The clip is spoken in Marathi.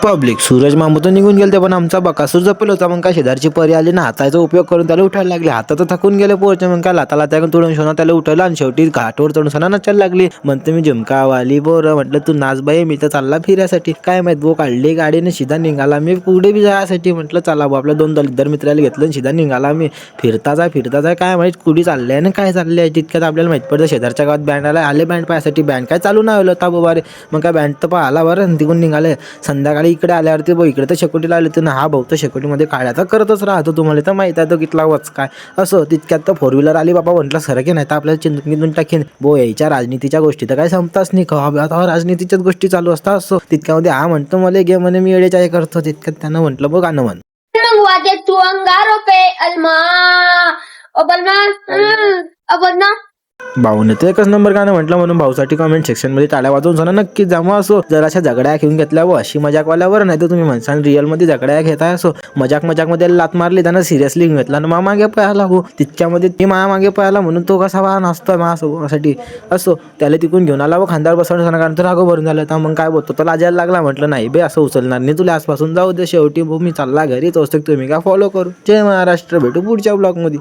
पब्लिक सूरज मामू तर निघून गेले पण आमचा बकासूर जपल होता. मग काय शेजारची परी आली ना हाताचा उपयोग करून त्याला उठायला लागले. हात तर थकून गेले पोरचे. मग काय लाताला त्या तोडून शोना त्याला उठवलं आणि शेवटी घाटवर चढून सणा नचायला लागली. म्हणते मी झुमकावाली पोरं. म्हटलं तू नाच बाई, मी तर चालला फिरायसाठी. काय माहित भाऊ काढली गाडीने सीधा निघाला मी पुढे बी जायसाठी. म्हटलं चला भाऊ आपल्या 2 दलित मित्राला घेतलं सीधा निघाला मी. फिरता जाय काय माहित कुठे चाललंय ना काय चाललंय. तितक्यात आपल्याला माहित पडतं शेजारच्या गावात बँड आले बँड पाहायसाठी. बँड काय चालू नाही होता बाबा रे. मग काय बँड तर आला बरं तिकडून निघाले. संध्याकाळी इकडे आल्यावरती भाऊ इकडे तर शेकोटी लावली तर ना हा भाऊ तर शेकोटीमध्ये काढ्या तर करतच राहतो. तुम्हाला तर माहित आहे तो कितला वच काय असं. तितक्यात तर 4 व्हीलर आली बाबा. म्हटलं सरके नाही तर आपल्याला चिंतून टाकीन. भाऊ यायच्या राजनीतीच्या गोष्टी तर काय संपताच नाही. आता राजनीतीच्याच गोष्टी चालू असतात. असो तितक्यामध्ये हा म्हणतो मला घे म्हणे मी येडे चाय करतो. तितक्यात त्यानं म्हटलं बघ गाणं म्हण. तू अंगारों पे अलमा ओ बलमा अब ना भाऊने तर एकच नंबर गाणं म्हटलं म्हणून भाऊसाठी कमेंट सेक्शन मध्ये टाळ्या वाजवून जाणं नक्कीच जमा. असो जराशा झगड्या घेऊन घेतल्या व अशी मजाकवाल्यावर नाही तर तुम्ही म्हणसान रिअल मध्ये झगड्या घेताय. असो मजाक मध्ये लात मारली त्यानं सिरियसली घेतला आणि मागे पळाला हो. तितक्यामध्ये ती मागे पळाला म्हणून तो कसा वाहन असतोय माझ्यासाठी. असो त्याला तिकून घेऊन आला व खांद्यावर बसवण्याचं कारण तर रागो भरून झालं. तर मग काय बोलतो तो लाजायला लागला. म्हटलं नाही बे असं उचलणार नाही तुला आजपासून जाऊ दे. शेवटी मी चालला घरी तोच तुम्ही का फॉलो करू. जय महाराष्ट्र. भेटू पुढच्या ब्लॉग मध्ये.